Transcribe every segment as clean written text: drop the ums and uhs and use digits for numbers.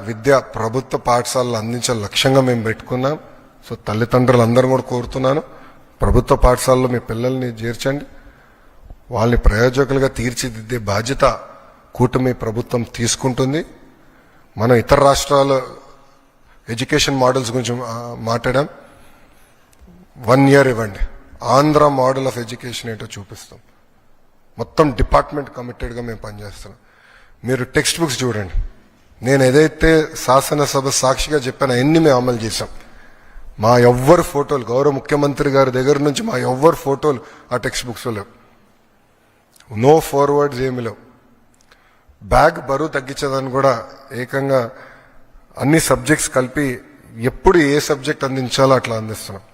విద్య ప్రభుత్వ పాఠశాలలు అందించే లక్ష్యంగా మేము పెట్టుకున్నాం. సో తల్లిదండ్రులందరూ కూడా కోరుతున్నాను, ప్రభుత్వ పాఠశాలలో మీ పిల్లల్ని చేర్చండి. వాళ్ళని ప్రయోజకులుగా తీర్చిదిద్దే బాధ్యత కూటమి ప్రభుత్వం తీసుకుంటుంది. మనం ఇతర రాష్ట్రాల ఎడ్యుకేషన్ మోడల్స్ గురించి మాట్లాడాం. 1 year ఇవ్వండి, ఆంధ్ర మోడల్ ఆఫ్ ఎడ్యుకేషన్ ఏంటో చూపిస్తాం. మొత్తం డిపార్ట్మెంట్ కమిటెడ్గా మేము పనిచేస్తున్నాం. మీరు టెక్స్ట్ బుక్స్ చూడండి. నేను ఏదైతే శాసనసభ సాక్షిగా చెప్పానో అన్ని మేము అమలు చేశాం. మా ఎవ్వరు ఫోటోలు, గౌరవ ముఖ్యమంత్రి గారి దగ్గర నుంచి మా ఎవ్వరు ఫోటోలు ఆ టెక్స్ట్ బుక్స్లో లేవు. నో ఫార్వర్డ్స్ ఏమి లేవు. బ్యాగ్ బరువు తగ్గించేదాన్ని కూడా ఏకంగా అన్ని సబ్జెక్ట్స్ కలిపి ఎప్పుడు ఏ సబ్జెక్ట్ అందించాలో అట్లా అందిస్తున్నాం.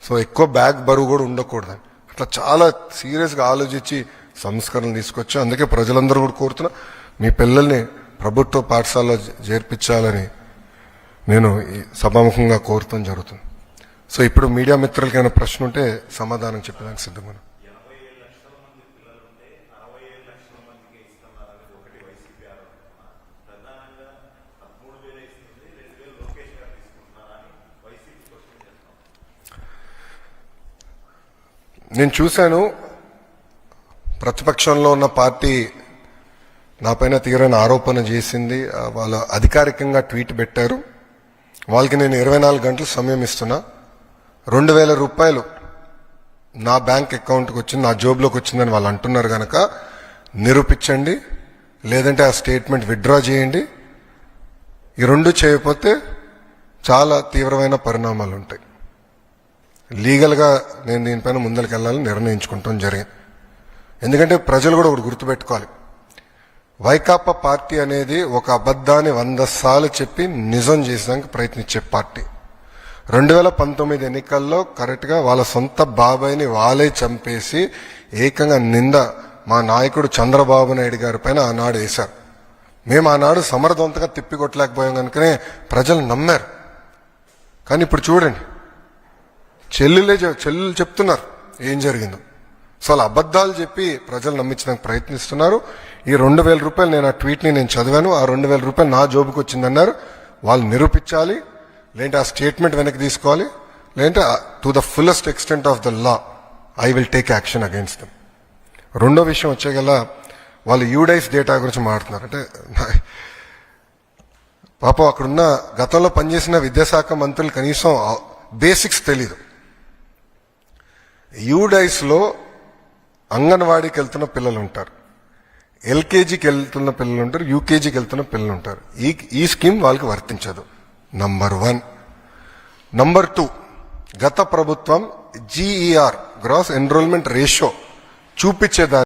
సో ఎక్కువ బ్యాగ్ బరువు కూడా ఉండకూడదని అట్లా చాలా సీరియస్గా ఆలోచించి సంస్కరణలు తీసుకొచ్చాం. అందుకే ప్రజలందరూ కూడా కోరుతున్నా, మీ పిల్లల్ని ప్రభుత్వ పాఠశాలలో చేర్పించాలని నేను సభాముఖంగా కోరుతాం జరుగుతుంది. సో ఇప్పుడు మీడియా మిత్రులకి ఏమైనా ప్రశ్న ఉంటే సమాధానం చెప్పడానికి సిద్ధంగా. నేను చూశాను, ప్రతిపక్షంలో ఉన్న పార్టీ నాపైన తీవ్రమైన ఆరోపణ చేసింది. వాళ్ళు అధికారికంగా ట్వీట్ పెట్టారు. వాళ్ళకి నేను 24 గంటలు సమయం ఇస్తున్నా. 2,000 రూపాయలు నా బ్యాంక్ అకౌంట్కి వచ్చింది, నా జోబులోకి వచ్చిందని వాళ్ళు అంటున్నారు కనుక నిరూపించండి, లేదంటే ఆ స్టేట్మెంట్ విత్డ్రా చేయండి. ఈ రెండు చేయకపోతే చాలా తీవ్రమైన పరిణామాలు ఉంటాయి. లీగల్గా నేను దీనిపైన ముందరికి వెళ్ళాలని నిర్ణయించుకుంటాం జరిగింది. ఎందుకంటే ప్రజలు కూడా ఒకటి గుర్తుపెట్టుకోవాలి, వైకాపా పార్టీ అనేది ఒక అబద్ధాన్ని 100 సార్లు చెప్పి నిజం చేసేదానికి ప్రయత్నించే పార్టీ. 2019 ఎన్నికల్లో కరెక్ట్గా వాళ్ళ సొంత బాబాయిని వాళ్ళే చంపేసి ఏకంగా నింద మా నాయకుడు చంద్రబాబు నాయుడు గారి పైన ఆనాడు వేశారు. మేము ఆనాడు సమర్థవంతంగా తిప్పికొట్టలేకపోయాం కనుకనే ప్రజలు నమ్మారు. కానీ ఇప్పుడు చూడండి, చెల్లెలు చెప్తున్నారు ఏం జరిగిందో. సో అలా అబద్ధాలు చెప్పి ప్రజలు నమ్మించడానికి ప్రయత్నిస్తున్నారు. ఈ 2,000 రూపాయలు నేను ఆ ట్వీట్ని నేను చదివాను, ఆ 2,000 రూపాయలు నా జోబుకి వచ్చిందన్నారు. వాళ్ళు నిరూపించాలి, లేదంటే ఆ స్టేట్మెంట్ వెనక్కి తీసుకోవాలి, లేదంటే to the fullest extent of the law I will take action against them. రెండో విషయం వచ్చేగల, వాళ్ళు యూడైస్ డేటా గురించి మాట్లాడుతున్నారు. అంటే పాపం అక్కడున్న గతంలో పనిచేసిన విద్యాశాఖ మంత్రులు కనీసం బేసిక్స్ తెలీదు. యూడైస్లో అంగన్వాడీకి వెళ్తున్న పిల్లలు ఉంటారు, ఎల్కేజీకి వెళ్తున్న పిల్లలు ఉంటారు, యూకేజీకి వెళ్తున్న పిల్లలు ఉంటారు. ఈ స్కీమ్ వాళ్ళకి వర్తించదు. నంబర్ 1. నంబర్ 2, గత ప్రభుత్వం GER గ్రాస్ ఎన్రోల్మెంట్ రేషియో చూపించేదాన్ని